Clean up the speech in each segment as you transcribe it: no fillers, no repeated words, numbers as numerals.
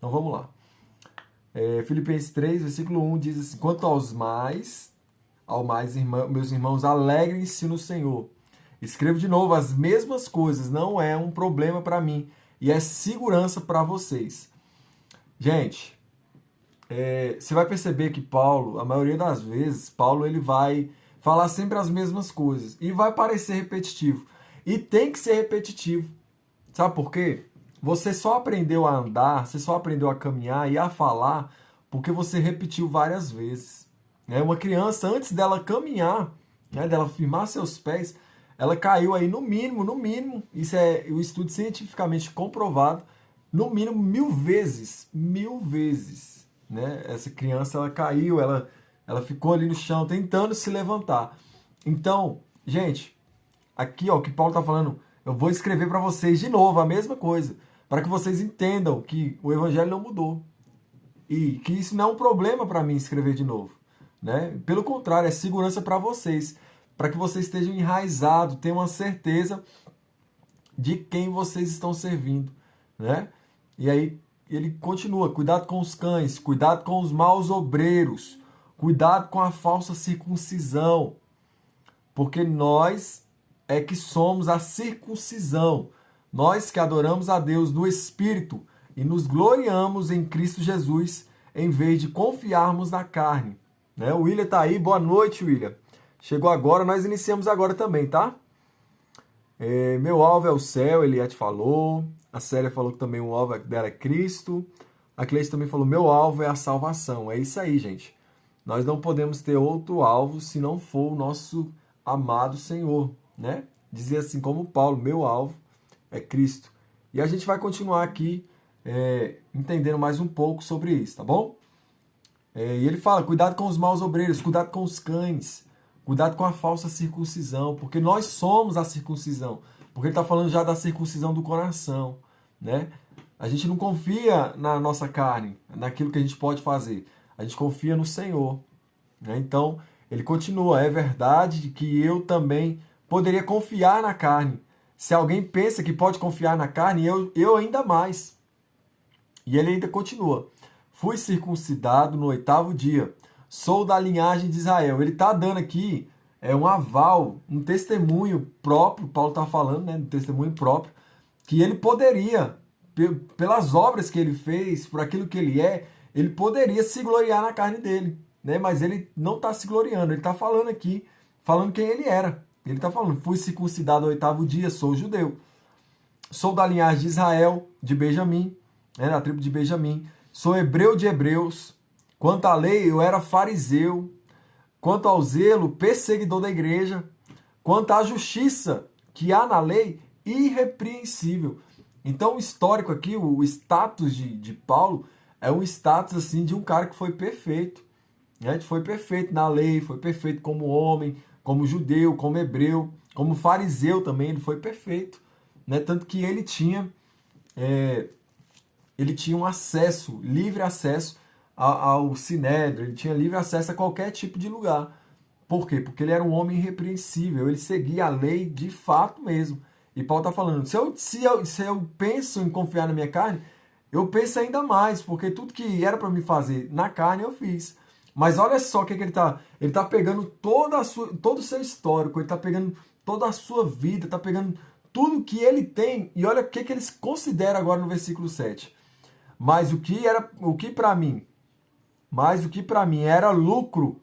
Então vamos lá. Filipenses 3, versículo 1 diz assim: Quanto ao mais, meus irmãos, alegrem-se no Senhor. Escrevo de novo as mesmas coisas, não é um problema para mim e é segurança para vocês. Gente, você vai perceber que Paulo, a maioria das vezes, Paulo ele vai falar sempre as mesmas coisas e vai parecer repetitivo. E tem que ser repetitivo. Sabe por quê? Você só aprendeu a andar, você só aprendeu a caminhar e a falar porque você repetiu várias vezes. Né? Uma criança, antes dela caminhar, né, dela firmar seus pés, ela caiu aí no mínimo, isso é o estudo cientificamente comprovado, no mínimo 1000 vezes. Né? Essa criança ela caiu, ela ficou ali no chão tentando se levantar. Então, gente, aqui ó, o que Paulo está falando, eu vou escrever para vocês de novo a mesma coisa, para que vocês entendam que o evangelho não mudou e que isso não é um problema para mim escrever de novo, né? Pelo contrário, é segurança para vocês, para que vocês estejam enraizados, tenham uma certeza de quem vocês estão servindo, né? E aí ele continua: cuidado com os cães, cuidado com os maus obreiros, cuidado com a falsa circuncisão, porque nós é que somos a circuncisão, nós que adoramos a Deus no Espírito e nos gloriamos em Cristo Jesus, em vez de confiarmos na carne. Né? O William tá aí, boa noite, William. Chegou agora, nós iniciamos agora também, tá? Meu alvo é o céu, Eliette falou. A Célia falou que também o alvo dela é Cristo. A Cleice também falou, meu alvo é a salvação. É isso aí, gente. Nós não podemos ter outro alvo se não for o nosso amado Senhor, né? Dizer assim como Paulo, meu alvo é Cristo. E a gente vai continuar aqui entendendo mais um pouco sobre isso, tá bom? E ele fala, cuidado com os maus obreiros, cuidado com os cães, cuidado com a falsa circuncisão, porque nós somos a circuncisão. Porque ele está falando já da circuncisão do coração, né? A gente não confia na nossa carne, naquilo que a gente pode fazer. A gente confia no Senhor. Né? Então, ele continua, é verdade que eu também poderia confiar na carne. Se alguém pensa que pode confiar na carne, eu ainda mais. E ele ainda continua. Fui circuncidado no 8º dia. Sou da linhagem de Israel. Ele está dando aqui um aval, um testemunho próprio, Paulo está falando, né, um testemunho próprio, que ele poderia, pelas obras que ele fez, por aquilo que ele poderia se gloriar na carne dele. Né? Mas ele não está se gloriando, ele está falando aqui, falando quem ele era. Ele está falando, fui circuncidado no 8º dia, sou judeu. Sou da linhagem de Israel, de Benjamim, né, da tribo de Benjamim. Sou hebreu de hebreus. Quanto à lei, eu era fariseu. Quanto ao zelo, perseguidor da igreja. Quanto à justiça que há na lei, irrepreensível. Então, o histórico aqui, o status de Paulo, é um status assim de um cara que foi perfeito. Né? Foi perfeito na lei, foi perfeito como homem, como judeu, como hebreu, como fariseu também, ele foi perfeito. Né? Tanto que ele tinha um acesso, livre acesso ao Sinédrio, ele tinha livre acesso a qualquer tipo de lugar. Por quê? Porque ele era um homem irrepreensível, ele seguia a lei de fato mesmo. E Paulo está falando, se eu penso em confiar na minha carne, eu penso ainda mais, porque tudo que era para me fazer na carne eu fiz. Mas olha só o que ele está. Ele está pegando todo o seu histórico, ele está pegando toda a sua vida, está pegando tudo que ele tem, e olha o que ele considera agora no versículo 7. Mas o que para mim era lucro,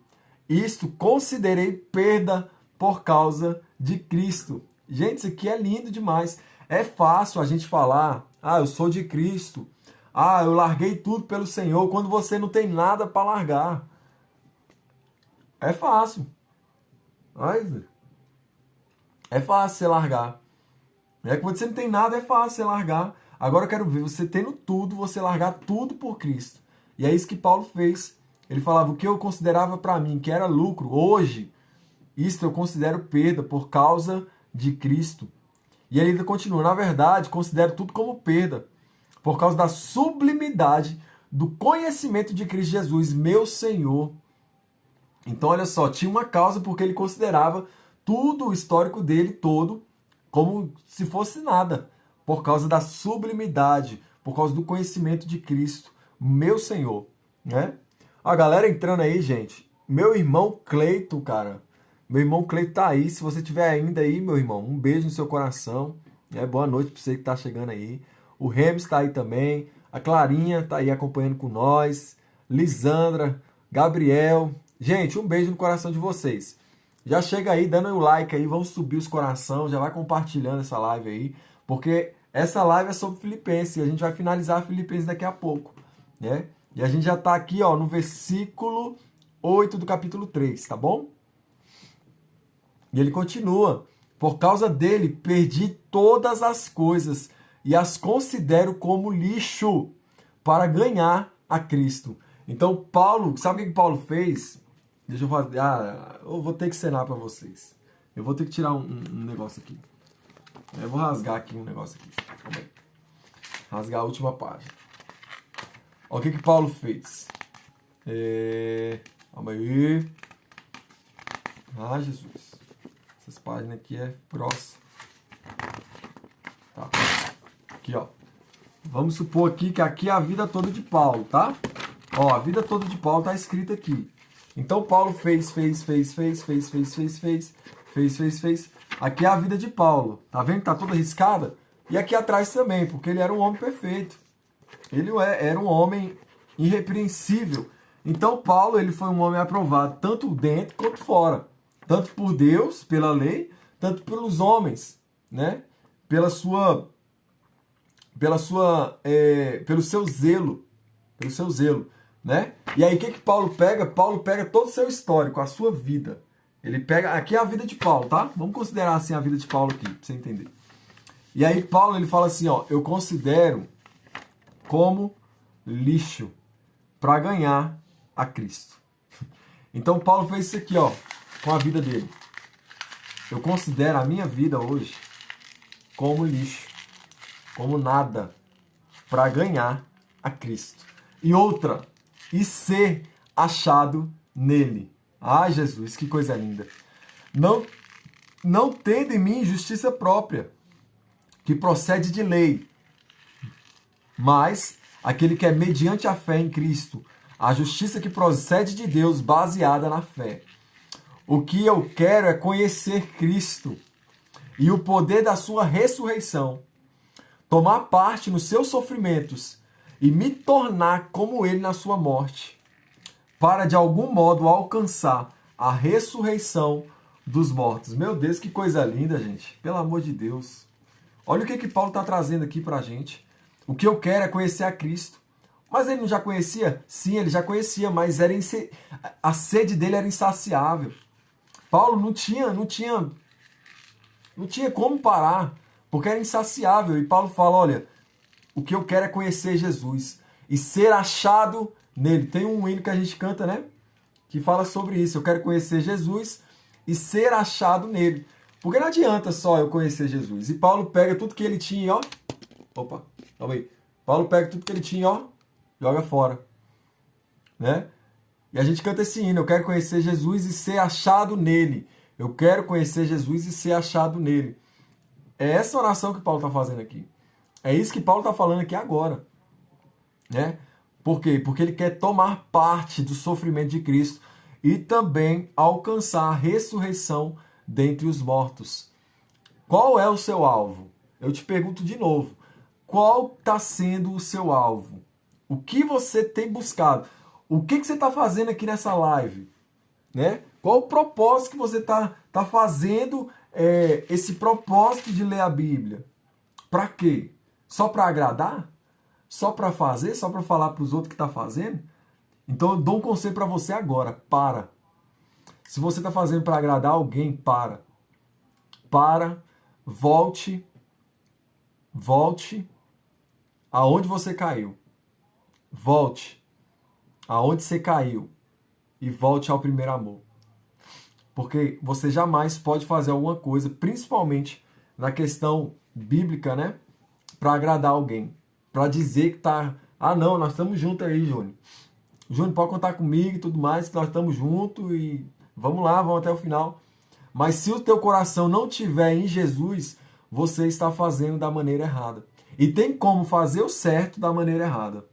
isto considerei perda por causa de Cristo. Gente, isso aqui é lindo demais. É fácil a gente falar, eu sou de Cristo. Eu larguei tudo pelo Senhor, quando você não tem nada para largar. É fácil. Mas é fácil você largar. Quando você não tem nada, é fácil você largar. Agora eu quero ver você tendo tudo, você largar tudo por Cristo. E é isso que Paulo fez. Ele falava, o que eu considerava para mim que era lucro, hoje, isto eu considero perda por causa de Cristo. E ele ainda continua, na verdade, considero tudo como perda, por causa da sublimidade do conhecimento de Cristo Jesus, meu Senhor. Então, olha só, tinha uma causa porque ele considerava tudo o histórico dele todo como se fosse nada, por causa da sublimidade, por causa do conhecimento de Cristo, meu Senhor, né? A galera entrando aí, gente. Meu irmão Cleito, cara. Meu irmão Cleito tá aí. Se você tiver ainda aí, meu irmão, um beijo no seu coração. Boa noite pra você que tá chegando aí. O Remes tá aí também. A Clarinha tá aí acompanhando com nós. Lisandra, Gabriel. Gente, um beijo no coração de vocês. Já chega aí, dando o like aí, vamos subir os coração, já vai compartilhando essa live aí, porque essa live é sobre Filipenses e a gente vai finalizar Filipenses daqui a pouco, né? E a gente já tá aqui, ó, no versículo 8 do capítulo 3, tá bom? E ele continua: por causa dele, perdi todas as coisas e as considero como lixo para ganhar a Cristo. Então, Paulo, sabe o que Paulo fez? Deixa eu fazer. Eu vou ter que cenar para vocês. Eu vou ter que tirar um negócio aqui. Eu vou rasgar aqui um negócio aqui. Calma aí. Rasgar a última página. Olha o que Paulo fez. Calma aí. Jesus. Essas páginas aqui é grossa. Tá. Aqui, ó. Vamos supor aqui que aqui é a vida toda de Paulo, tá? Ó, a vida toda de Paulo tá escrita aqui. Então, Paulo fez. Aqui é a vida de Paulo. Tá vendo que tá toda riscada? E aqui atrás também, porque ele era um homem perfeito. Ele era um homem irrepreensível. Então, Paulo, ele foi um homem aprovado, tanto dentro quanto fora. Tanto por Deus, pela lei, tanto pelos homens, né? Pelo seu zelo. Pelo seu zelo, né? E aí, o que Paulo pega? Paulo pega todo o seu histórico, a sua vida. Ele pega... Aqui é a vida de Paulo, tá? Vamos considerar assim a vida de Paulo aqui, pra você entender. E aí, Paulo, ele fala assim, ó, eu considero como lixo para ganhar a Cristo. Então, Paulo fez isso aqui, ó, com a vida dele. Eu considero a minha vida hoje como lixo, como nada, para ganhar a Cristo. E outra, e ser achado nele. Ah, Jesus, que coisa linda. Não tendo em mim justiça própria, que procede de lei, mas aquele que é mediante a fé em Cristo, a justiça que procede de Deus baseada na fé. O que eu quero é conhecer Cristo e o poder da sua ressurreição, tomar parte nos seus sofrimentos e me tornar como ele na sua morte, para de algum modo alcançar a ressurreição dos mortos. Meu Deus, que coisa linda, gente. Pelo amor de Deus. Olha o que Paulo está trazendo aqui para a gente. O que eu quero é conhecer a Cristo. Mas ele não já conhecia? Sim, ele já conhecia, mas a sede dele era insaciável. Paulo não tinha como parar, porque era insaciável. E Paulo fala, olha, o que eu quero é conhecer Jesus e ser achado nele. Tem um hino que a gente canta, né? Que fala sobre isso. Eu quero conhecer Jesus e ser achado nele. Porque não adianta só eu conhecer Jesus. E Paulo pega tudo que ele tinha, ó. Opa, calma aí. Paulo pega tudo que ele tinha, ó. Joga fora. Né? E a gente canta esse hino. Eu quero conhecer Jesus e ser achado nele. Eu quero conhecer Jesus e ser achado nele. É essa oração que Paulo está fazendo aqui. É isso que Paulo está falando aqui agora. Né? Por quê? Porque ele quer tomar parte do sofrimento de Cristo e também alcançar a ressurreição dentre os mortos. Qual é o seu alvo? Eu te pergunto de novo. Qual está sendo o seu alvo? O que você tem buscado? O que você está fazendo aqui nessa live? Né? Qual o propósito que você está fazendo esse propósito de ler a Bíblia? Para quê? Só para agradar? Só para fazer? Só para falar para os outros que está fazendo? Então eu dou um conselho para você agora. Para. Se você está fazendo para agradar alguém, para. Para. Volte aonde você caiu. Volte aonde você caiu e volte ao primeiro amor. Porque você jamais pode fazer alguma coisa, principalmente na questão bíblica, né? Para agradar alguém. Para dizer que tá... Ah, não, nós estamos juntos aí, Júnior. Júnior, pode contar comigo e tudo mais, que nós estamos juntos e vamos lá, vamos até o final. Mas se o teu coração não estiver em Jesus, você está fazendo da maneira errada. E tem como fazer o certo da maneira errada.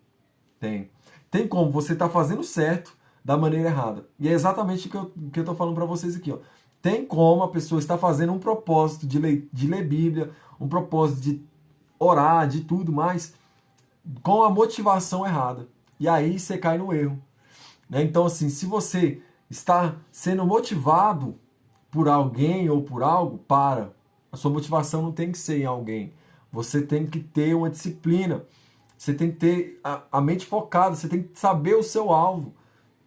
Tem. Tem como você estar fazendo certo da maneira errada. E é exatamente o que eu estou falando para vocês aqui. Ó. Tem como a pessoa estar fazendo um propósito de ler Bíblia, um propósito de orar, de tudo mais, com a motivação errada. E aí você cai no erro. Né? Então, assim, se você está sendo motivado por alguém ou por algo, para. A sua motivação não tem que ser em alguém. Você tem que ter uma disciplina. Você tem que ter a mente focada. Você tem que saber o seu alvo.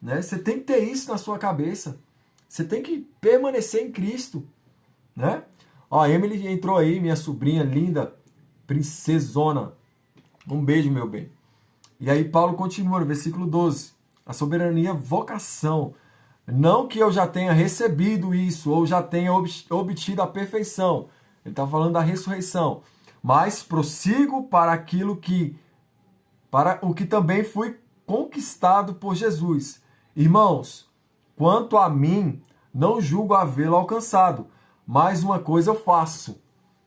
Né? Você tem que ter isso na sua cabeça. Você tem que permanecer em Cristo. Né? Ó, a Emily entrou aí, minha sobrinha linda, princesona. Um beijo, meu bem. E aí Paulo continua no versículo 12. A soberania, vocação. Não que eu já tenha recebido isso, ou já tenha obtido a perfeição. Ele está falando da ressurreição. Mas prossigo para para o que também fui conquistado por Jesus. Irmãos, quanto a mim, não julgo havê-lo alcançado, mas uma coisa eu faço,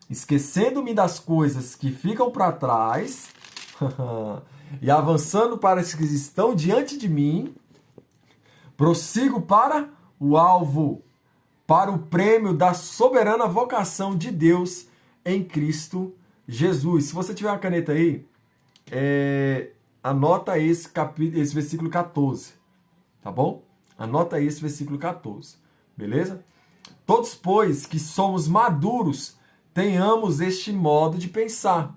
esquecendo-me das coisas que ficam para trás e avançando para as que estão diante de mim, prossigo para o alvo, para o prêmio da soberana vocação de Deus em Cristo Jesus. Se você tiver uma caneta aí, anota esse versículo 14, tá bom? Anota aí esse versículo 14, beleza? Todos, pois, que somos maduros, tenhamos este modo de pensar.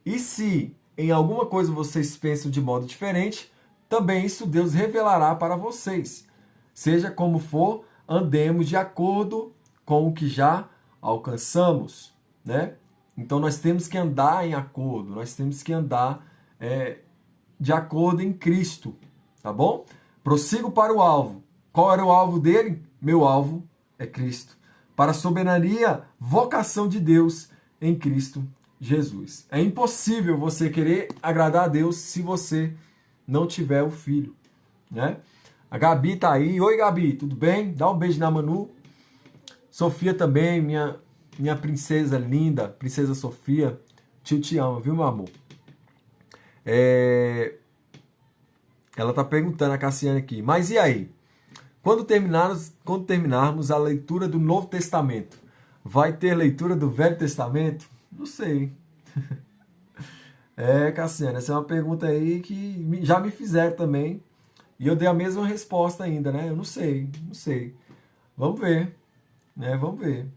E se em alguma coisa vocês pensam de modo diferente, também isso Deus revelará para vocês. Seja como for, andemos de acordo com o que já alcançamos, né? Então nós temos que andar em acordo, nós temos que andar de acordo em Cristo, tá bom? Prossigo para o alvo. Qual era o alvo dele? Meu alvo é Cristo. Para a soberania, vocação de Deus em Cristo Jesus. É impossível você querer agradar a Deus se você não tiver o Filho, né? A Gabi tá aí. Oi, Gabi, tudo bem? Dá um beijo na Manu. Sofia também, minha princesa linda, princesa Sofia. Tio te ama, viu, meu amor? Ela tá perguntando, a Cassiane aqui. Mas e aí? Quando terminarmos a leitura do Novo Testamento, vai ter leitura do Velho Testamento? Não sei. Cassiane, essa é uma pergunta aí que já me fizeram também. E eu dei a mesma resposta ainda, né? Eu não sei. Vamos ver, né? Vamos ver.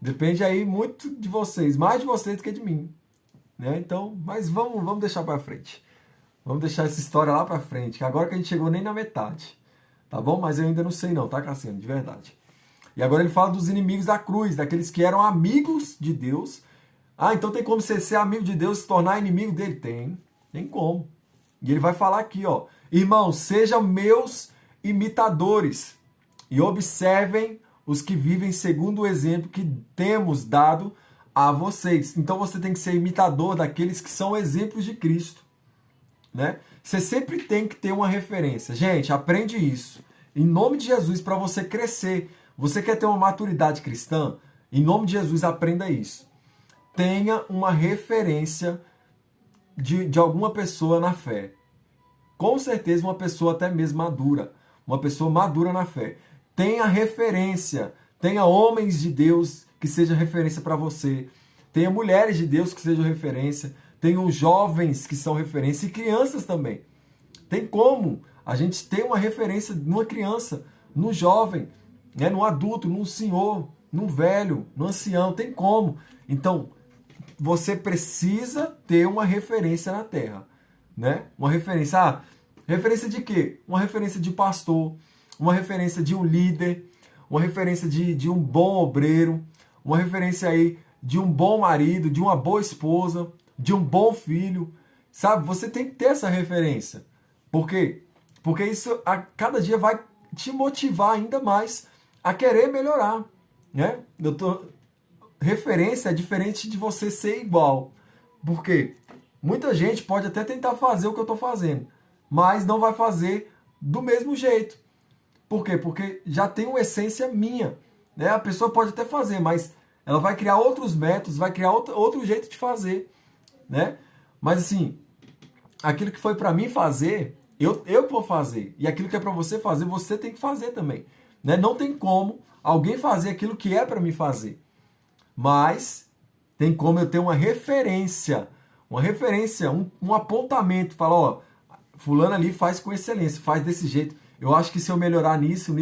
Depende aí muito de vocês, mais de vocês do que de mim, né? Então, mas vamos deixar para frente. Vamos deixar essa história lá para frente, que agora que a gente chegou nem na metade, tá bom? Mas eu ainda não sei não, tá, Cassiano? De verdade. E agora ele fala dos inimigos da cruz, daqueles que eram amigos de Deus. Ah, então tem como você ser amigo de Deus e se tornar inimigo dele? Tem como. E ele vai falar aqui, ó. Irmãos, sejam meus imitadores e observem os que vivem segundo o exemplo que temos dado a vocês. Então você tem que ser imitador daqueles que são exemplos de Cristo, né? Você sempre tem que ter uma referência. Gente, aprende isso. Em nome de Jesus, para você crescer. Você quer ter uma maturidade cristã? Em nome de Jesus, aprenda isso. Tenha uma referência de alguma pessoa na fé. Com certeza uma pessoa até mesmo madura. Uma pessoa madura na fé. Tenha referência. Tenha homens de Deus que sejam referência para você. Tenha mulheres de Deus que sejam referência. Tenha jovens que são referência. E crianças também. Tem como a gente ter uma referência numa criança, no jovem, né? No adulto, num senhor, num velho, no ancião. Tem como. Então, você precisa ter uma referência na terra, né? Uma referência. Referência de quê? Uma referência de pastor, uma referência de um líder, uma referência de um bom obreiro, uma referência aí de um bom marido, de uma boa esposa, de um bom filho. Sabe? Você tem que ter essa referência. Por quê? Porque isso a cada dia vai te motivar ainda mais a querer melhorar, né? Referência é diferente de você ser igual. Por quê? Muita gente pode até tentar fazer o que eu estou fazendo, mas não vai fazer do mesmo jeito. Por quê? Porque já tem uma essência minha, né? A pessoa pode até fazer, mas ela vai criar outros métodos, vai criar outro jeito de fazer. né? Mas assim, aquilo que foi para mim fazer, eu que vou fazer. E aquilo que é para você fazer, você tem que fazer também, né? Não tem como alguém fazer aquilo que é para mim fazer. Mas tem como eu ter uma referência, um apontamento, falar, ó, fulano ali faz com excelência, faz desse jeito. Eu acho que se eu melhorar nisso,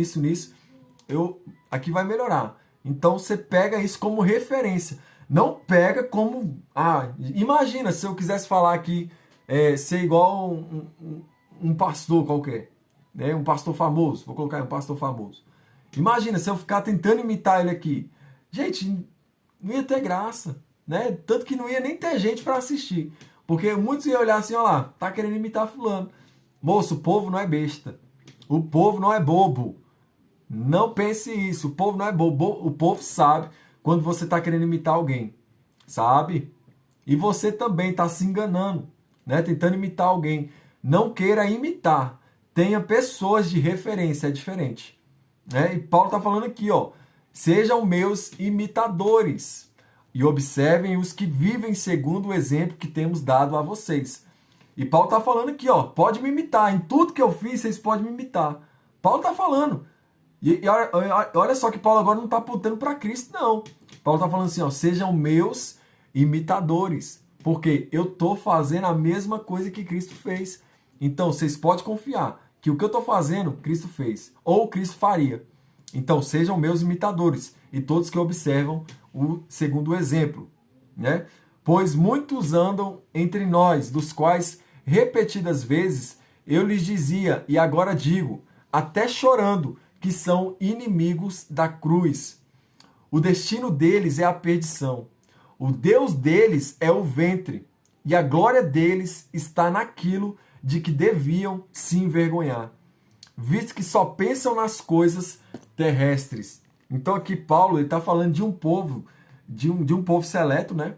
aqui vai melhorar. Então você pega isso como referência. Não pega como, imagina se eu quisesse falar aqui, ser igual um pastor qualquer, né? Um pastor famoso, vou colocar aí um pastor famoso. Imagina se eu ficar tentando imitar ele aqui. Gente, não ia ter graça, né? Tanto que não ia nem ter gente para assistir. Porque muitos iam olhar assim, ó lá, tá querendo imitar fulano. Moço, o povo não é besta. O povo não é bobo. Não pense isso. O povo não é bobo. O povo sabe quando você está querendo imitar alguém. Sabe? E você também está se enganando, né? Tentando imitar alguém. Não queira imitar. Tenha pessoas de referência. É diferente. Né? E Paulo está falando aqui, ó. Sejam meus imitadores. E observem os que vivem segundo o exemplo que temos dado a vocês. E Paulo está falando aqui, ó, pode me imitar. Em tudo que eu fiz, vocês podem me imitar. Paulo está falando. E olha só que Paulo agora não está apontando para Cristo, não. Paulo está falando assim, ó, sejam meus imitadores. Porque eu estou fazendo a mesma coisa que Cristo fez. Então, vocês podem confiar que o que eu estou fazendo, Cristo fez. Ou Cristo faria. Então, sejam meus imitadores. E todos que observam o segundo exemplo, né? Pois muitos andam entre nós, dos quais repetidas vezes eu lhes dizia, e agora digo, até chorando, que são inimigos da cruz. O destino deles é a perdição. O Deus deles é o ventre, e a glória deles está naquilo de que deviam se envergonhar, visto que só pensam nas coisas terrestres. Então aqui Paulo está falando de um povo, de um povo seleto, né?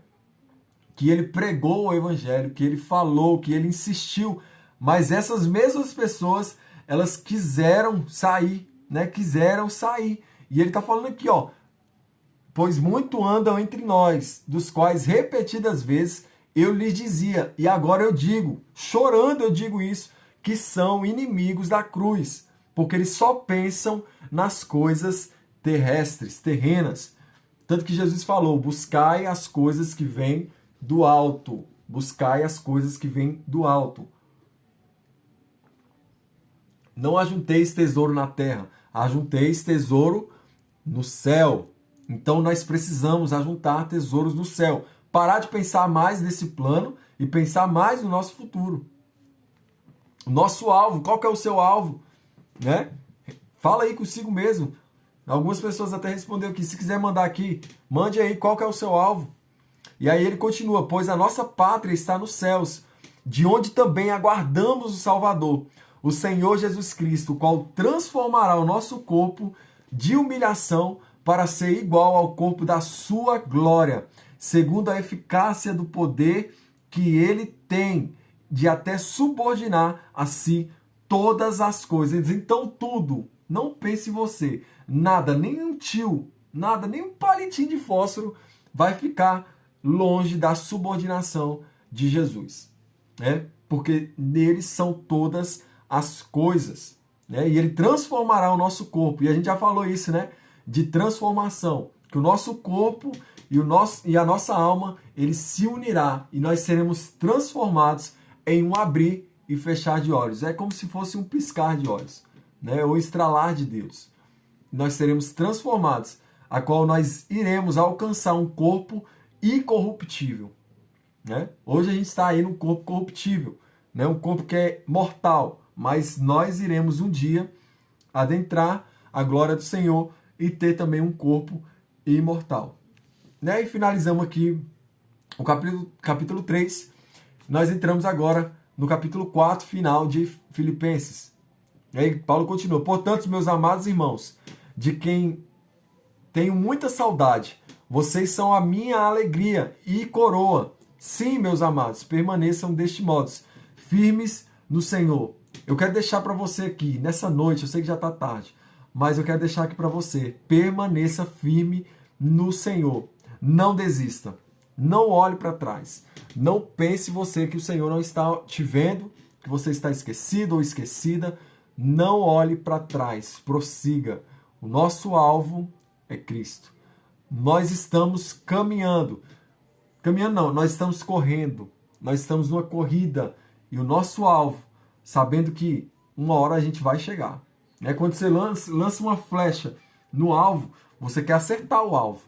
Que ele pregou o evangelho, que ele falou, que ele insistiu, mas essas mesmas pessoas, elas quiseram sair, né? Quiseram sair. E ele está falando aqui, ó, pois muito andam entre nós, dos quais repetidas vezes eu lhes dizia, e agora eu digo, chorando eu digo isso, que são inimigos da cruz, porque eles só pensam nas coisas terrestres, terrenas. Tanto que Jesus falou, buscai as coisas que vêm do alto. Buscai as coisas que vêm do alto. Não ajunteis tesouro na terra, ajunteis tesouro no céu. Então nós precisamos ajuntar tesouros no céu. Parar de pensar mais nesse plano e pensar mais no nosso futuro. O nosso alvo, qual que é o seu alvo? Né? Fala aí consigo mesmo. Algumas pessoas até responderam aqui, se quiser mandar aqui, mande aí qual que é o seu alvo. E aí ele continua, pois a nossa pátria está nos céus, de onde também aguardamos o Salvador, o Senhor Jesus Cristo, o qual transformará o nosso corpo de humilhação para ser igual ao corpo da sua glória, segundo a eficácia do poder que ele tem de até subordinar a si todas as coisas. Então tudo, não pense você, nada, nem um tio, nada, nem um palitinho de fósforo vai ficar longe da subordinação de Jesus, né? Porque nele são todas as coisas, né? E ele transformará o nosso corpo, e a gente já falou isso, né? De transformação, que o nosso corpo e a nossa alma, ele se unirá, e nós seremos transformados em um abrir e fechar de olhos. É como se fosse um piscar de olhos, né? Ou estralar de Deus. Nós seremos transformados, a qual nós iremos alcançar um corpo incorruptível, né? Hoje a gente está aí num corpo corruptível, né? Um corpo que é mortal, mas nós iremos um dia adentrar a glória do Senhor e ter também um corpo imortal, né? E finalizamos aqui o capítulo 3. Nós entramos agora no capítulo 4, final de Filipenses. E aí Paulo continua, portanto, meus amados irmãos, de quem tenho muita saudade, vocês são a minha alegria e coroa. Sim, meus amados, permaneçam deste modo, firmes no Senhor. Eu quero deixar para você aqui, nessa noite, eu sei que já está tarde, mas eu quero deixar aqui para você, permaneça firme no Senhor. Não desista, não olhe para trás, Não pense você que o Senhor não está te vendo, que você está esquecido ou esquecida. Não olhe para trás, prossiga. O nosso alvo é Cristo. Nós estamos caminhando. Caminhando não, nós estamos correndo. Nós estamos numa corrida. E o nosso alvo, sabendo que uma hora a gente vai chegar. Né? Quando você lança uma flecha no alvo, você quer acertar o alvo.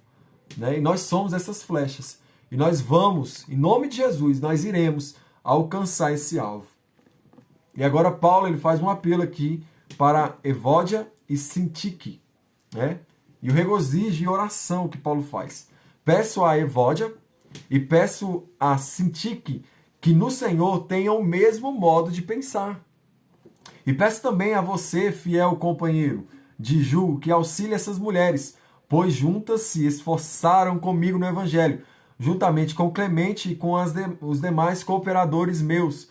Né? E nós somos essas flechas. E nós vamos, em nome de Jesus, nós iremos alcançar esse alvo. E agora Paulo ele faz um apelo aqui para Evódia e Sintique, né? E o regozijo e oração que Paulo faz. Peço a Evódia e peço a Sintique que no Senhor tenham o mesmo modo de pensar. E peço também a você, fiel companheiro de Ju, que auxilie essas mulheres, pois juntas se esforçaram comigo no Evangelho, juntamente com Clemente e com os demais cooperadores meus,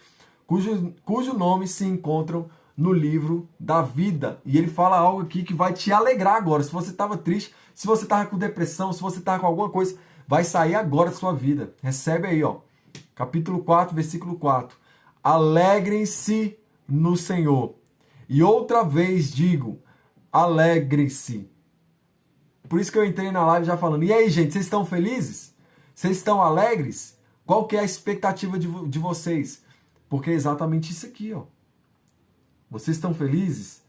cujo nome se encontram no livro da vida. E ele fala algo aqui que vai te alegrar agora. Se você estava triste, se você estava com depressão, se você estava com alguma coisa, vai sair agora da sua vida. Recebe aí, ó. Capítulo 4, versículo 4. Alegrem-se no Senhor. E outra vez digo, alegrem-se. Por isso que eu entrei na live já falando. E aí, gente, vocês estão felizes? Vocês estão alegres? Qual que é a expectativa de vocês? Porque é exatamente isso aqui, ó. Vocês estão felizes?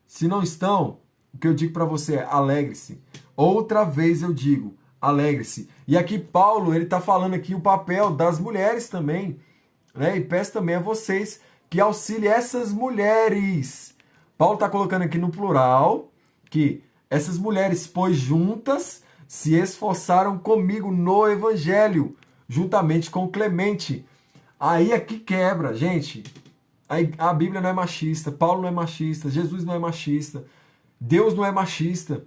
Se não estão, o que eu digo para você é alegre-se. Outra vez eu digo, alegre-se. E aqui Paulo, ele está falando aqui o papel das mulheres também, né? E peço também a vocês que auxiliem essas mulheres. Paulo está colocando aqui no plural que essas mulheres, pois juntas, se esforçaram comigo no Evangelho, juntamente com Clemente. Aí aqui quebra, gente. A Bíblia não é machista, Paulo não é machista, Jesus não é machista, Deus não é machista.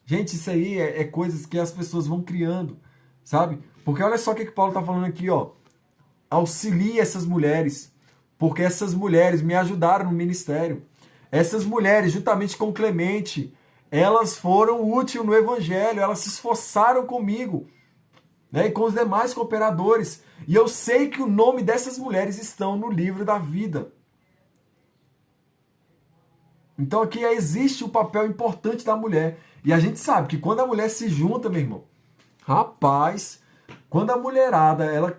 Gente, isso aí é coisas que as pessoas vão criando, sabe? Porque olha só o que Paulo está falando aqui, ó. Auxilie essas mulheres, porque essas mulheres me ajudaram no ministério. Essas mulheres, juntamente com Clemente, elas foram úteis no Evangelho, elas se esforçaram comigo, né, e com os demais cooperadores. E eu sei que o nome dessas mulheres estão no livro da vida. Então aqui existe o papel importante da mulher. E a gente sabe que quando a mulher se junta, meu irmão, rapaz, quando a mulherada ela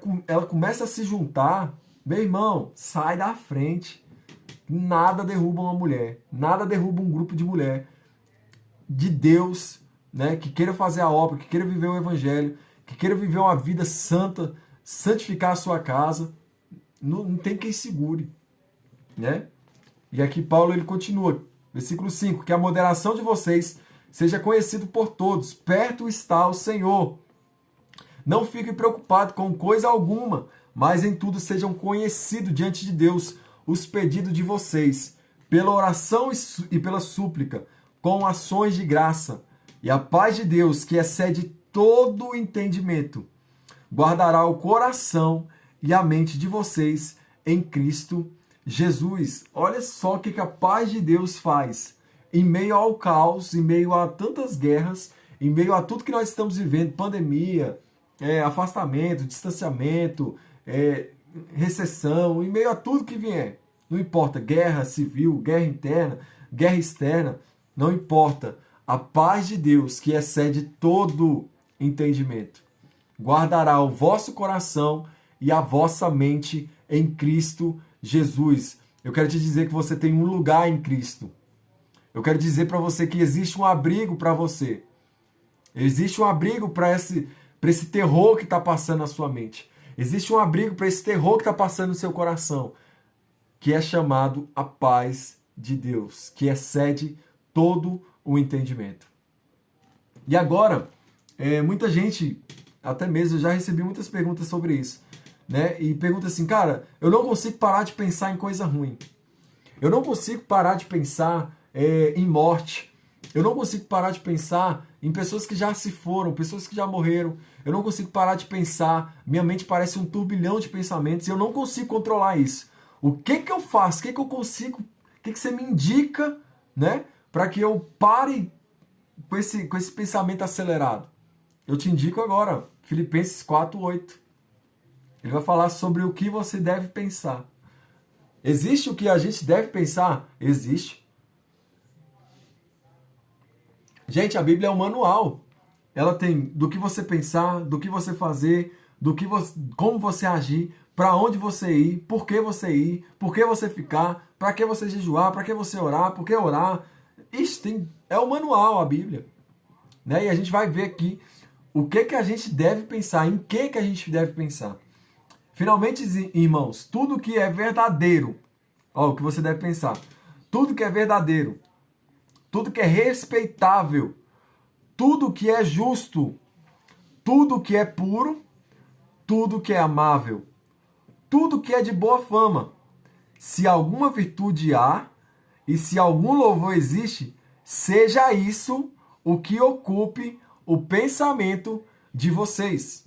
começa a se juntar, meu irmão, sai da frente. Nada derruba uma mulher, nada derruba um grupo de mulher de Deus, né, que queira fazer a obra, que queira viver o evangelho, que queira viver uma vida santa, santificar a sua casa. Não tem quem segure, né? E aqui Paulo ele continua, versículo 5, que a moderação de vocês seja conhecido por todos, perto está o Senhor. Não fiquem preocupados com coisa alguma, mas em tudo sejam conhecidos diante de Deus os pedidos de vocês, pela oração e pela súplica, com ações de graça. E a paz de Deus, que excede todo o entendimento, guardará o coração e a mente de vocês em Cristo Jesus. Olha só o que a paz de Deus faz. Em meio ao caos, em meio a tantas guerras, em meio a tudo que nós estamos vivendo, pandemia, afastamento, distanciamento, recessão, em meio a tudo que vier. Não importa, guerra civil, guerra interna, guerra externa, não importa. A paz de Deus, que excede todo entendimento, guardará o vosso coração e a vossa mente em Cristo Jesus. Eu quero te dizer que você tem um lugar em Cristo. Eu quero dizer para você que existe um abrigo para você. Existe um abrigo para esse terror que está passando na sua mente. Existe um abrigo para esse terror que está passando no seu coração, que é chamado a paz de Deus, que excede todo o entendimento. E agora, muita gente, até mesmo eu já recebi muitas perguntas sobre isso, né? E pergunta assim, cara, eu não consigo parar de pensar em coisa ruim. Eu não consigo parar de pensar em morte. Eu não consigo parar de pensar em pessoas que já se foram, pessoas que já morreram. Eu não consigo parar de pensar. Minha mente parece um turbilhão de pensamentos e eu não consigo controlar isso. O que eu faço? O que eu consigo? O que você me indica, né? Para que eu pare com esse pensamento acelerado? Eu te indico agora, Filipenses 4:8. Ele vai falar sobre o que você deve pensar. Existe o que a gente deve pensar? Existe. Gente, a Bíblia é um manual. Ela tem do que você pensar, do que você fazer, como você agir, para onde você ir, por que você ficar, para que você jejuar, para que você orar, por que orar. Isso é o manual, a Bíblia. Né? E a gente vai ver aqui o que a gente deve pensar, em que a gente deve pensar. Finalmente, irmãos, tudo que é verdadeiro, ó, o que você deve pensar, tudo que é verdadeiro, tudo que é respeitável, tudo que é justo, tudo que é puro, tudo que é amável, tudo que é de boa fama. Se alguma virtude há e se algum louvor existe, seja isso o que ocupe o pensamento de vocês.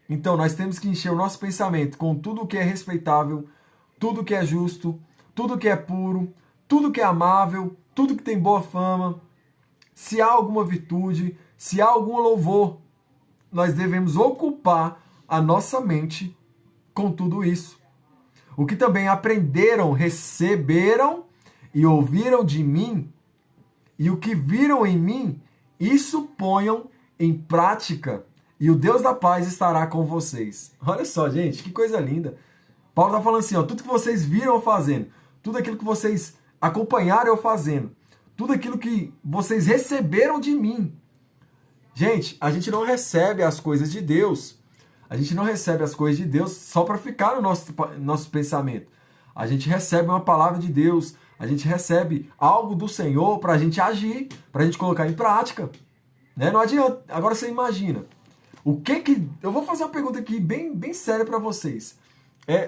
Então, nós temos que encher o nosso pensamento com tudo que é respeitável, tudo que é justo, tudo que é puro, tudo que é amável, tudo que tem boa fama. Se há alguma virtude, se há algum louvor, nós devemos ocupar a nossa mente com tudo isso. O que também aprenderam, receberam e ouviram de mim, e o que viram em mim, isso ponham em prática, e o Deus da paz estará com vocês. Olha só, gente, que coisa linda. Paulo está falando assim, ó, tudo que vocês viram eu fazendo, tudo aquilo que vocês acompanharam eu fazendo, tudo aquilo que vocês receberam de mim. Gente, a gente não recebe as coisas de Deus. A gente não recebe as coisas de Deus só para ficar no nosso pensamento. A gente recebe uma palavra de Deus, a gente recebe algo do Senhor para a gente agir, para a gente colocar em prática. Né? Não adianta. Agora você imagina. Eu vou fazer uma pergunta aqui bem séria para vocês.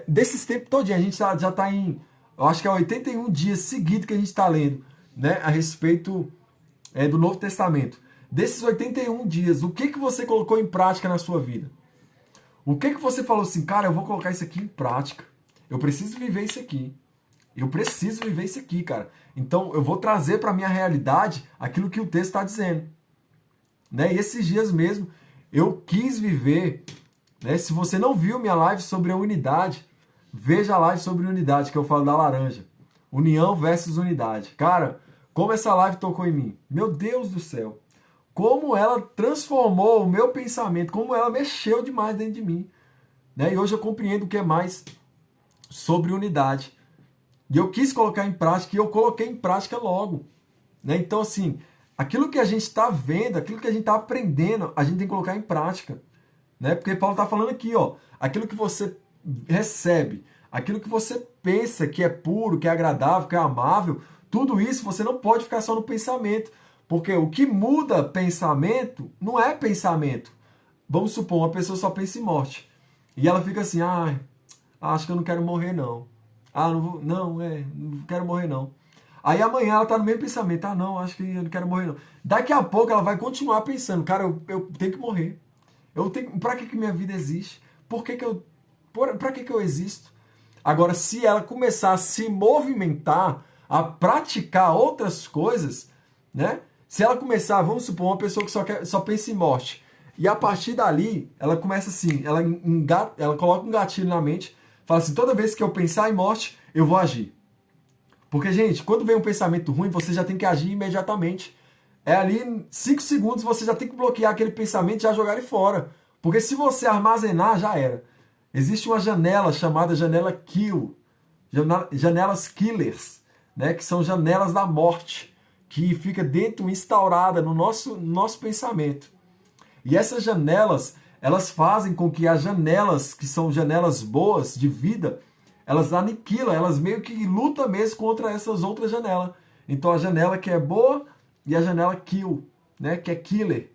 Desses tempos todinho, a gente já está em, eu acho que é 81 dias seguidos que a gente está lendo, né, a respeito do Novo Testamento. Desses 81 dias, o que você colocou em prática na sua vida? O que você falou assim, cara, eu vou colocar isso aqui em prática. Eu preciso viver isso aqui. Eu preciso viver isso aqui, cara. Então, eu vou trazer para a minha realidade aquilo que o texto está dizendo. Né? E esses dias mesmo, eu quis viver. Né? Se você não viu minha live sobre a unidade, veja a live sobre unidade, que eu falo da laranja. União versus unidade. Cara, como essa live tocou em mim. Meu Deus do céu. Como ela transformou o meu pensamento, como ela mexeu demais dentro de mim. Né? E hoje eu compreendo o que é mais sobre unidade. E eu quis colocar em prática, e eu coloquei em prática logo. Né? Então, assim, aquilo que a gente está vendo, aquilo que a gente está aprendendo, a gente tem que colocar em prática. Né? Porque Paulo está falando aqui, ó, aquilo que você recebe, aquilo que você pensa que é puro, que é agradável, que é amável, tudo isso você não pode ficar só no pensamento. Porque o que muda pensamento não é pensamento. Vamos supor, uma pessoa só pensa em morte. E ela fica assim, acho que eu não quero morrer não. Não quero morrer não. Aí amanhã ela tá no mesmo pensamento, não, acho que eu não quero morrer não. Daqui a pouco ela vai continuar pensando, cara, eu tenho que morrer. Pra que minha vida existe? Pra que eu existo? Agora, se ela começar a se movimentar, a praticar outras coisas, né? Se ela começar, vamos supor, uma pessoa que só pensa em morte, e a partir dali, ela começa assim, ela coloca um gatilho na mente, fala assim, toda vez que eu pensar em morte, eu vou agir. Porque, gente, quando vem um pensamento ruim, você já tem que agir imediatamente. Ali, 5 segundos, você já tem que bloquear aquele pensamento e já jogar ele fora. Porque se você armazenar, já era. Existe uma janela chamada janela kill, janelas killers, né, que são janelas da morte, que fica dentro, instaurada no nosso pensamento. E essas janelas, elas fazem com que as janelas, que são janelas boas de vida, elas aniquilam, elas meio que lutam mesmo contra essas outras janelas. Então a janela que é boa e a janela kill, né, que é killer.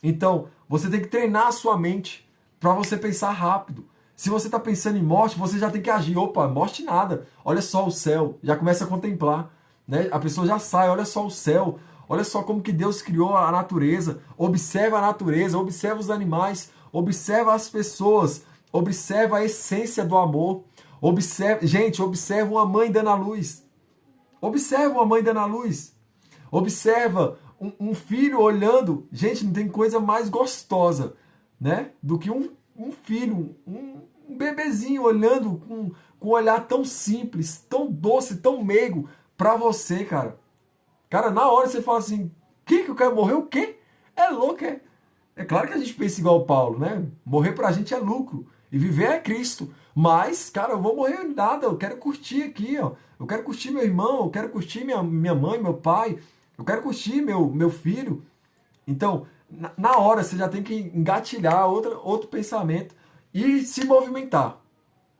Então, você tem que treinar a sua mente para você pensar rápido. Se você está pensando em morte, você já tem que agir. Opa, morte nada. Olha só o céu. Já começa a contemplar. Né? A pessoa já sai, olha só o céu. Olha só como que Deus criou a natureza. Observa a natureza, observa os animais, observa as pessoas, observa a essência do amor. Observa uma mãe dando a luz. Observa uma mãe dando a luz. Observa um filho olhando. Gente, não tem coisa mais gostosa, né, do que um filho, um um bebezinho olhando com um olhar tão simples, tão doce, tão meigo pra você, cara. Cara, na hora você fala assim, que eu quero morrer o quê? É louco, é? É claro que a gente pensa igual o Paulo, né? Morrer pra gente é lucro e viver é Cristo. Mas, cara, eu vou morrer nada, eu quero curtir aqui, ó. Eu quero curtir meu irmão, eu quero curtir minha mãe, meu pai, eu quero curtir meu filho. Então, na hora você já tem que engatilhar outro pensamento e se movimentar.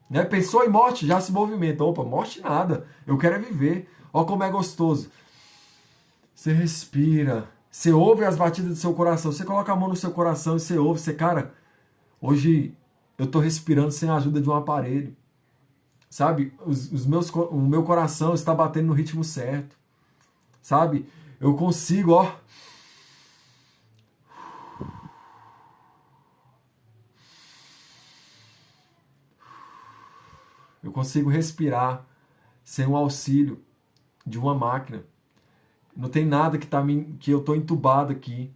Né? Pensou em morte, já se movimenta. Opa, morte nada, eu quero é viver. Ó como é gostoso. Você respira, você ouve as batidas do seu coração, você coloca a mão no seu coração e você ouve, você, cara, hoje eu tô respirando sem a ajuda de um aparelho. Sabe? O meu coração está batendo no ritmo certo. Sabe? Eu consigo, ó. Eu consigo respirar sem o auxílio de uma máquina. Não tem nada que eu tô entubado aqui.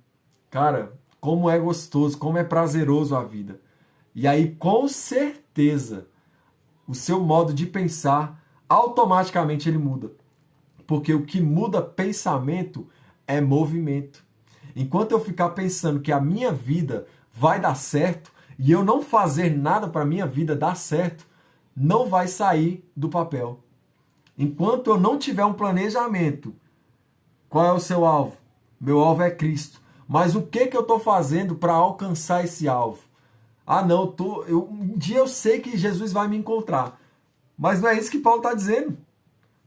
Cara, como é gostoso, como é prazeroso a vida. E aí, com certeza, o seu modo de pensar automaticamente ele muda. Porque o que muda pensamento é movimento. Enquanto eu ficar pensando que a minha vida vai dar certo e eu não fazer nada para a minha vida dar certo, não vai sair do papel. Enquanto eu não tiver um planejamento, qual é o seu alvo? Meu alvo é Cristo. Mas o que eu estou fazendo para alcançar esse alvo? Ah, não, um dia eu sei que Jesus vai me encontrar. Mas não é isso que Paulo está dizendo.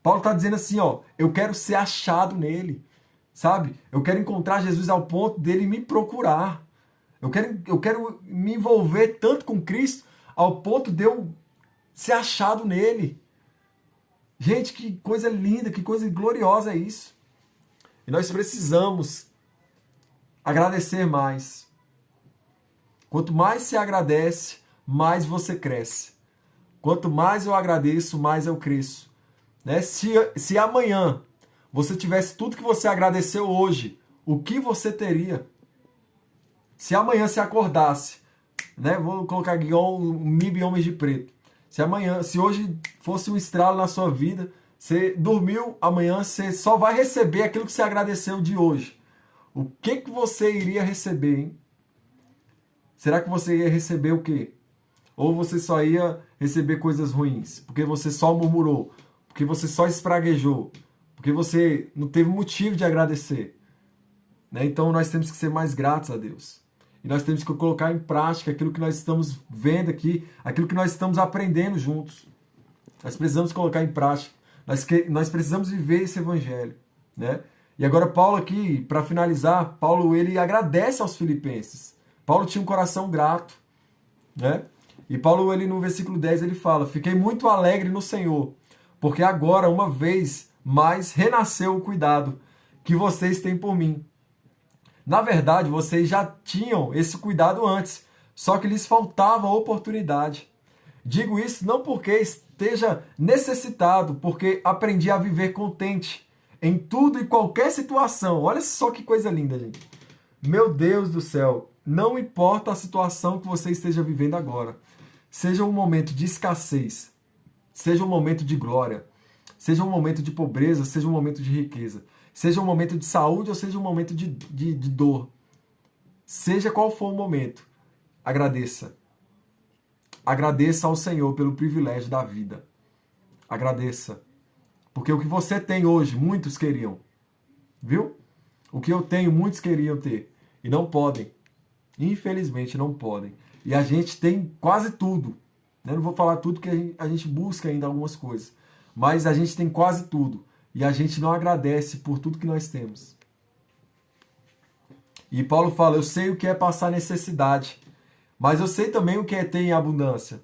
Paulo está dizendo assim, ó, eu quero ser achado nele, sabe? Eu quero encontrar Jesus ao ponto dele me procurar. Eu quero me envolver tanto com Cristo ao ponto de eu ser achado nele. Gente, que coisa linda, que coisa gloriosa é isso. E nós precisamos agradecer mais. Quanto mais se agradece, mais você cresce. Quanto mais eu agradeço, mais eu cresço. Né? Se amanhã você tivesse tudo que você agradeceu hoje, o que você teria? Se amanhã se acordasse, né? Vou colocar aqui igual o MIB Homens de Preto. Se hoje fosse um estralo na sua vida, você dormiu, amanhã você só vai receber aquilo que você agradeceu de hoje. O que você iria receber, hein? Será que você ia receber o quê? Ou você só ia receber coisas ruins? Porque você só murmurou? Porque você só espraguejou? Porque você não teve motivo de agradecer? Né? Então nós temos que ser mais gratos a Deus. E nós temos que colocar em prática aquilo que nós estamos vendo aqui, aquilo que nós estamos aprendendo juntos. Nós precisamos colocar em prática. Nós precisamos viver esse evangelho. Né? E agora Paulo aqui, para finalizar, Paulo ele agradece aos filipenses. Paulo tinha um coração grato. Né? E Paulo, ele, no versículo 10, ele fala: fiquei muito alegre no Senhor, porque agora, uma vez mais, renasceu o cuidado que vocês têm por mim. Na verdade, vocês já tinham esse cuidado antes, só que lhes faltava oportunidade. Digo isso não porque esteja necessitado, porque aprendi a viver contente em tudo e qualquer situação. Olha só que coisa linda, gente. Meu Deus do céu, não importa a situação que você esteja vivendo agora. Seja um momento de escassez, seja um momento de glória, seja um momento de pobreza, seja um momento de riqueza, seja um momento de saúde ou seja um momento de dor. Seja qual for o momento, agradeça. Agradeça ao Senhor pelo privilégio da vida. Agradeça. Porque o que você tem hoje, muitos queriam. Viu? O que eu tenho, muitos queriam ter. E não podem. Infelizmente, não podem. E a gente tem quase tudo. Eu não vou falar tudo que a gente busca ainda algumas coisas. Mas a gente tem quase tudo. E a gente não agradece por tudo que nós temos. E Paulo fala, eu sei o que é passar necessidade. Mas eu sei também o que é ter em abundância.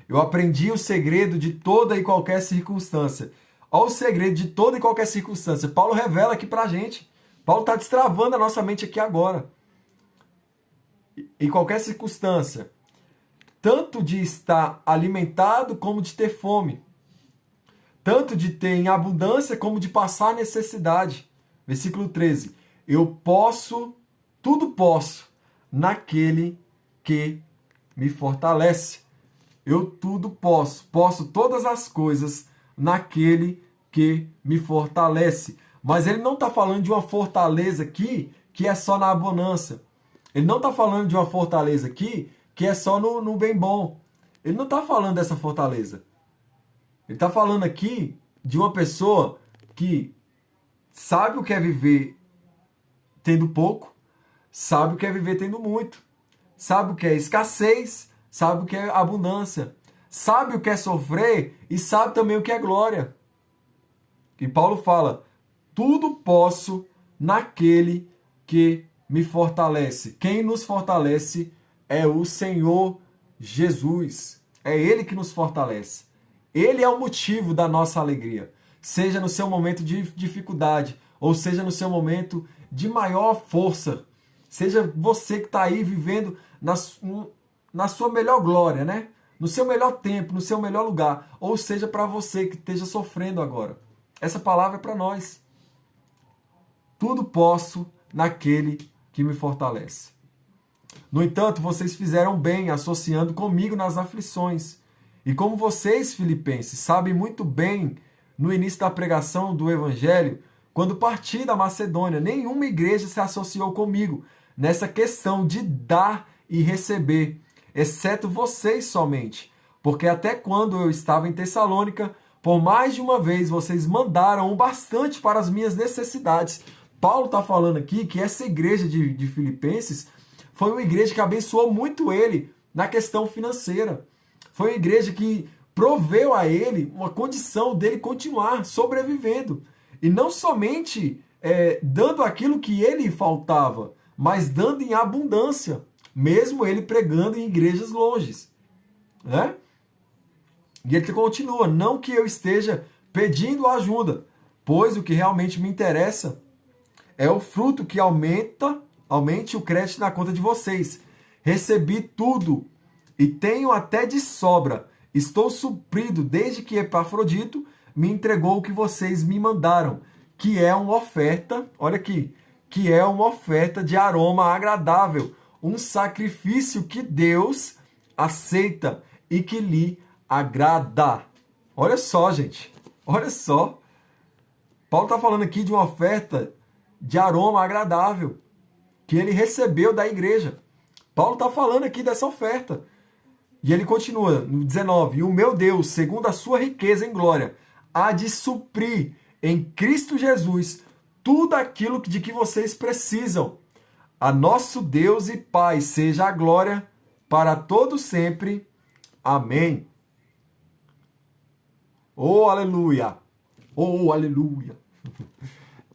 Eu aprendi o segredo de toda e qualquer circunstância. Olha o segredo de toda e qualquer circunstância. Paulo revela aqui pra gente. Paulo está destravando a nossa mente aqui agora. Em qualquer circunstância. Tanto de estar alimentado como de ter fome. Tanto de ter em abundância como de passar necessidade. Versículo 13. Eu posso, tudo posso, naquele que me fortalece. eu tudo posso. Posso todas as coisas naquele que me fortalece. Mas ele não está falando de uma fortaleza aqui que é só na abundância. Ele não está falando de uma fortaleza aqui que é só no bem bom. Ele não está falando dessa fortaleza. Ele está falando aqui de uma pessoa que sabe o que é viver tendo pouco, sabe o que é viver tendo muito, sabe o que é escassez, sabe o que é abundância, sabe o que é sofrer e sabe também o que é glória. E Paulo fala, tudo posso naquele que me fortalece. Quem nos fortalece é o Senhor Jesus. É Ele que nos fortalece. Ele é o motivo da nossa alegria. Seja no seu momento de dificuldade, ou seja no seu momento de maior força. Seja você que está aí vivendo na sua melhor glória, né? No seu melhor tempo, no seu melhor lugar. Ou seja, para você que esteja sofrendo agora. Essa palavra é para nós. Tudo posso naquele que me fortalece. No entanto, vocês fizeram bem associando comigo nas aflições. E como vocês, filipenses, sabem muito bem, no início da pregação do Evangelho, quando parti da Macedônia, nenhuma igreja se associou comigo nessa questão de dar e receber, exceto vocês somente. Porque até quando eu estava em Tessalônica, por mais de uma vez vocês mandaram o bastante para as minhas necessidades. Paulo está falando aqui que essa igreja de Filipenses foi uma igreja que abençoou muito ele na questão financeira. Foi uma igreja que proveu a ele uma condição dele continuar sobrevivendo. E não somente dando aquilo que ele faltava, mas dando em abundância, mesmo ele pregando em igrejas longes. Né? E ele continua, não que eu esteja pedindo ajuda, pois o que realmente me interessa é o fruto que aumente o crédito na conta de vocês. Recebi tudo e tenho até de sobra. Estou suprido desde que Epafrodito me entregou o que vocês me mandaram, que é uma oferta, olha aqui, que é uma oferta de aroma agradável, um sacrifício que Deus aceita e que lhe agrada. Olha só, gente, olha só. Paulo está falando aqui de uma oferta de aroma agradável que ele recebeu da igreja. Paulo está falando aqui dessa oferta. E ele continua no 19. E o meu Deus, segundo a sua riqueza em glória, há de suprir em Cristo Jesus tudo aquilo de que vocês precisam. A nosso Deus e Pai seja a glória para todo sempre. Amém. Oh, aleluia. Oh, aleluia.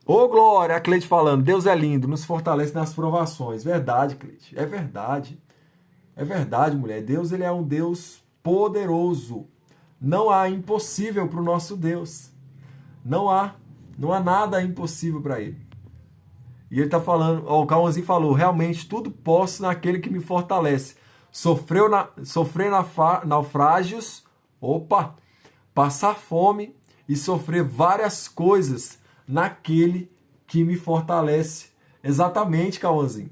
Ô, glória, a Cleide falando, Deus é lindo, nos fortalece nas provações. Verdade, Cleide, é verdade. É verdade, mulher. Deus, ele é um Deus poderoso. Não há impossível para o nosso Deus. Não há nada impossível para ele. E ele está falando, ó, o Cauãzinho falou, realmente tudo posso naquele que me fortalece. Sofrer naufrágios, passar fome e sofrer várias coisas naquele que me fortalece. Exatamente, Cauãzinho.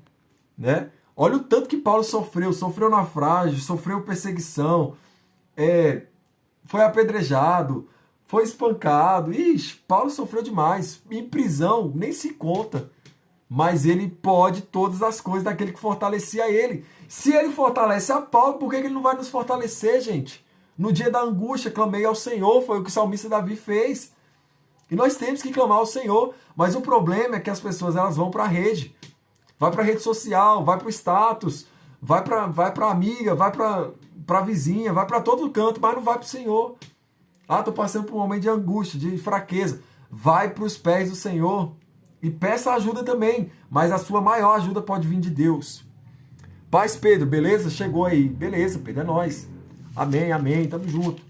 Né? Olha o tanto que Paulo sofreu. Sofreu naufrágio, sofreu perseguição, foi apedrejado, foi espancado. Ixi, Paulo sofreu demais. Em prisão, nem se conta. Mas ele pode todas as coisas daquele que fortalecia ele. Se ele fortalece a Paulo, por que ele não vai nos fortalecer, gente? No dia da angústia, clamei ao Senhor, foi o que o salmista Davi fez. E nós temos que clamar ao Senhor. Mas o problema é que as pessoas elas vão para a rede. Vai para a rede social, vai para o status, vai para amiga, vai para a vizinha, vai para todo canto, mas não vai para o Senhor. Ah, estou passando por um momento de angústia, de fraqueza. Vai para os pés do Senhor e peça ajuda também. Mas a sua maior ajuda pode vir de Deus. Paz, Pedro, beleza? Chegou aí. Beleza, Pedro, é nóis. Amém, amém, tamo junto.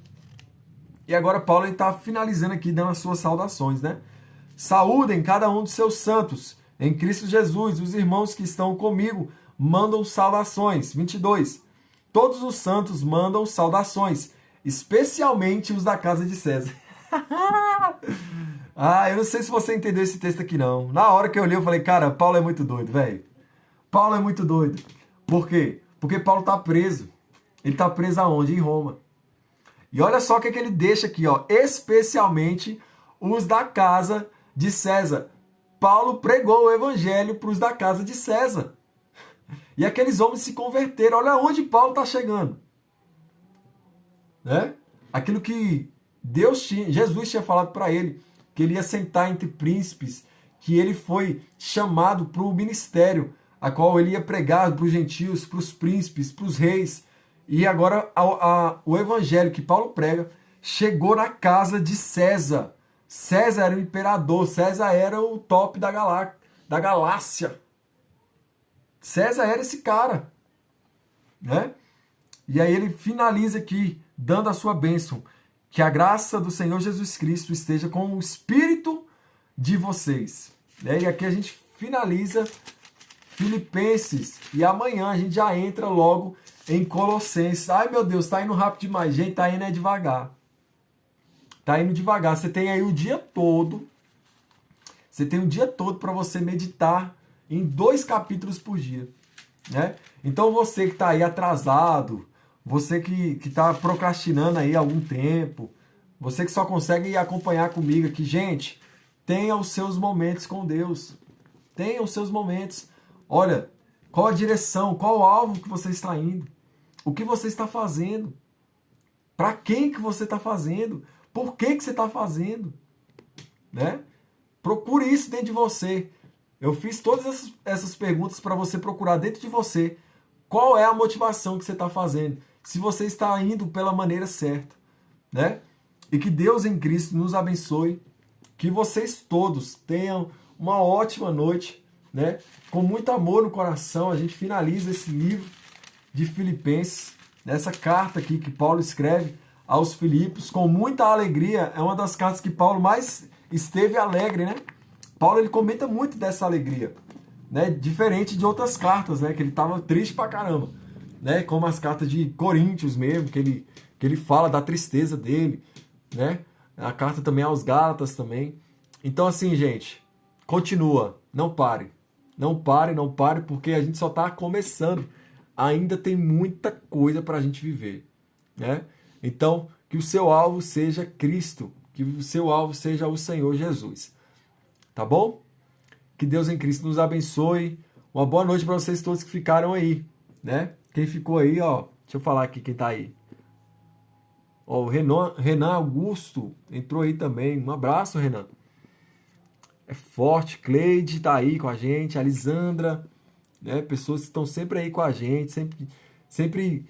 E agora Paulo está finalizando aqui, dando as suas saudações, né? Saúdem cada um dos seus santos em Cristo Jesus. Os irmãos que estão comigo mandam saudações. 22. Todos os santos mandam saudações, especialmente os da casa de César. Eu não sei se você entendeu esse texto aqui, não. Na hora que eu li, eu falei, cara, Paulo é muito doido, velho. Paulo é muito doido. Por quê? Porque Paulo está preso. Ele está preso aonde? Em Roma. E olha só o que ele deixa aqui, ó. Especialmente os da casa de César. Paulo pregou o evangelho para os da casa de César. E aqueles homens se converteram. Olha onde Paulo está chegando. Né? Aquilo que Jesus tinha falado para ele, que ele ia sentar entre príncipes, que ele foi chamado para o ministério, a qual ele ia pregar para os gentios, para os príncipes, para os reis. E agora o evangelho que Paulo prega chegou na casa de César. César era o imperador, César era o top da galáxia. César era esse cara. Né? E aí ele finaliza aqui, dando a sua bênção. Que a graça do Senhor Jesus Cristo esteja com o espírito de vocês. Né? E aqui a gente finaliza Filipenses. E amanhã a gente já entra logo em Colossenses. Ai, meu Deus, tá indo rápido demais. Gente, tá indo devagar. Tá indo devagar. Você tem aí o dia todo. Você tem o dia todo para você meditar em 2 capítulos por dia. Né? Então você que está aí atrasado, você que está procrastinando aí há algum tempo, você que só consegue acompanhar comigo aqui, gente, tenha os seus momentos com Deus. Tenha os seus momentos. Olha, qual a direção, qual o alvo que você está indo? O que você está fazendo? Para quem que você está fazendo? Por que você está fazendo? Né? Procure isso dentro de você. Eu fiz todas essas perguntas para você procurar dentro de você qual é a motivação que você está fazendo. Se você está indo pela maneira certa. Né? E que Deus em Cristo nos abençoe. Que vocês todos tenham uma ótima noite. Né? Com muito amor no coração, a gente finaliza esse livro de Filipenses. Essa carta aqui que Paulo escreve aos Filipos com muita alegria. É uma das cartas que Paulo mais esteve alegre, né? Paulo ele comenta muito dessa alegria, né? Diferente de outras cartas, né? Que ele estava triste pra caramba, né? Como as cartas de Coríntios mesmo, que ele fala da tristeza dele, né? A carta também aos Gálatas também. Então assim, gente, continua, não pare. Não pare, não pare, porque a gente só está começando. Ainda tem muita coisa para a gente viver, né? Então, que o seu alvo seja Cristo, que o seu alvo seja o Senhor Jesus. Tá bom? Que Deus em Cristo nos abençoe. Uma boa noite para vocês todos que ficaram aí, né? Quem ficou aí, ó, deixa eu falar aqui quem tá aí. Ó, o Renan Augusto entrou aí também. Um abraço, Renan. É forte. Cleide tá aí com a gente. A Lisandra, né? Pessoas que estão sempre aí com a gente, sempre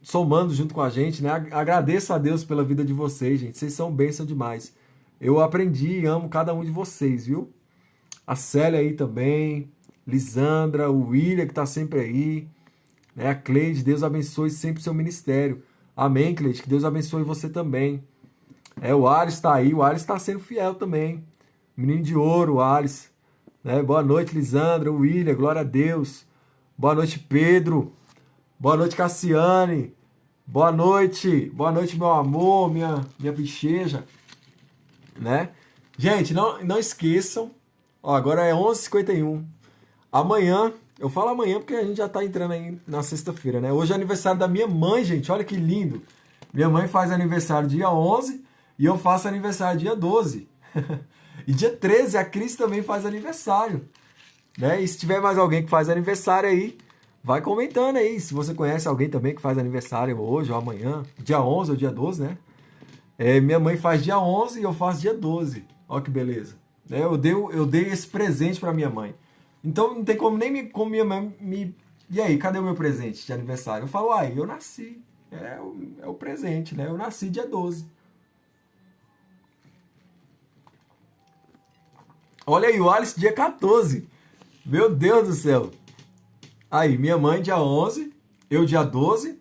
somando junto com a gente, né? Agradeço a Deus pela vida de vocês, gente. Vocês são bênção demais. Eu aprendi e amo cada um de vocês, viu? A Célia aí também, Lisandra, o William que tá sempre aí, né? A Cleide, Deus abençoe sempre o seu ministério. Amém, Cleide, que Deus abençoe você também. O Alisson tá aí, o Alisson tá sendo fiel também. Menino de ouro, o Alisson. Né? Boa noite, Lisandra, o William, glória a Deus. Boa noite, Pedro. Boa noite, Cassiane. Boa noite, meu amor, minha bicheja. Né? Gente, não esqueçam, ó, agora é 11h51. Amanhã, eu falo amanhã porque a gente já tá entrando aí na sexta-feira, né? Hoje é aniversário da minha mãe, gente, olha que lindo. Minha mãe faz aniversário dia 11 e eu faço aniversário dia 12. E dia 13 a Cris também faz aniversário, né? E se tiver mais alguém que faz aniversário aí, vai comentando aí, se você conhece alguém também que faz aniversário hoje ou amanhã, dia 11 ou dia 12, né? Minha mãe faz dia 11 e eu faço dia 12. Olha que beleza. Eu dei esse presente para minha mãe. Então não tem como nem como minha mãe me... E aí, cadê o meu presente de aniversário? Eu falo, eu nasci. É o presente, né? Eu nasci dia 12. Olha aí, o Alice dia 14. Meu Deus do céu. Aí, minha mãe dia 11, eu dia 12,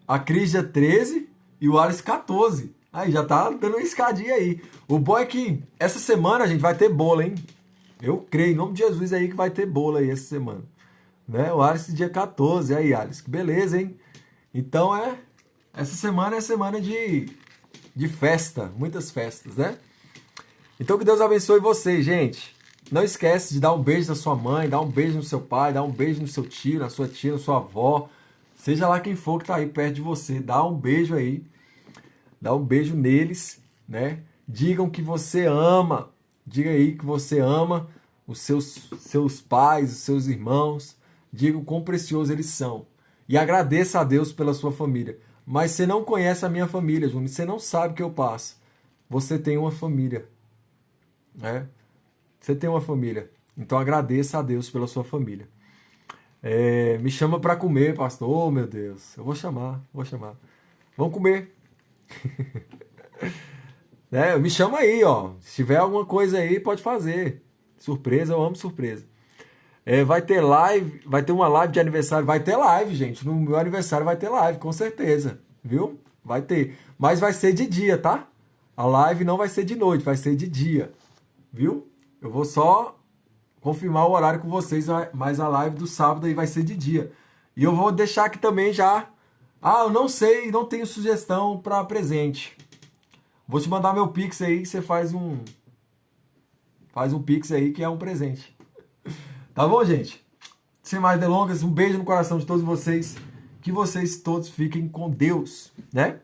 a Cris dia 13 e o Alice 14. Aí, já tá dando uma escadinha aí. O bom é que essa semana a gente vai ter bolo, hein? Eu creio, em nome de Jesus aí, que vai ter bolo aí essa semana. Né? O Alice dia 14. Aí, Alice, que beleza, hein? Então, essa semana é semana de festa. Muitas festas, né? Então, que Deus abençoe vocês, gente. Não esquece de dar um beijo na sua mãe, dar um beijo no seu pai, dar um beijo no seu tio, na sua tia, na sua avó. Seja lá quem for que tá aí perto de você, dá um beijo aí. Dá um beijo neles, né? Digam que você ama. Diga aí que você ama os seus pais, os seus irmãos. Diga o quão preciosos eles são. E agradeça a Deus pela sua família. Mas você não conhece a minha família, Júnior. Você não sabe o que eu passo. Você tem uma família, né? Você tem uma família. Então agradeça a Deus pela sua família. Me chama para comer, pastor. Oh, meu Deus. Eu vou chamar, vou chamar. Vamos comer. Né? Me chama aí, ó. Se tiver alguma coisa aí, pode fazer. Surpresa, eu amo surpresa. Vai ter live, vai ter uma live de aniversário. Vai ter live, gente. No meu aniversário vai ter live, com certeza. Viu? Vai ter. Mas vai ser de dia, tá? A live não vai ser de noite, vai ser de dia. Viu? Eu vou só confirmar o horário com vocês, mas a live do sábado aí vai ser de dia. E eu vou deixar aqui também já. Ah, eu não sei, não tenho sugestão para presente. Vou te mandar meu Pix aí, que você faz um Pix aí que é um presente. Tá bom, gente? Sem mais delongas, um beijo no coração de todos vocês. Que vocês todos fiquem com Deus, né?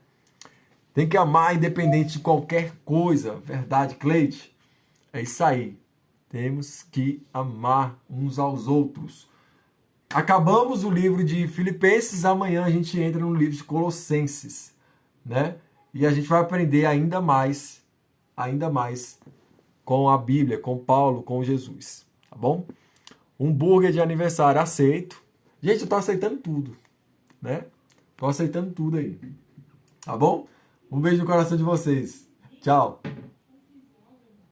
Tem que amar independente de qualquer coisa. Verdade, Cleide? É isso aí. Temos que amar uns aos outros. Acabamos o livro de Filipenses, amanhã a gente entra no livro de Colossenses, né? E a gente vai aprender ainda mais com a Bíblia, com Paulo, com Jesus, tá bom? Um hambúrguer de aniversário, aceito. Gente, eu tô aceitando tudo, né? Tô aceitando tudo aí, tá bom? Um beijo no coração de vocês. Tchau.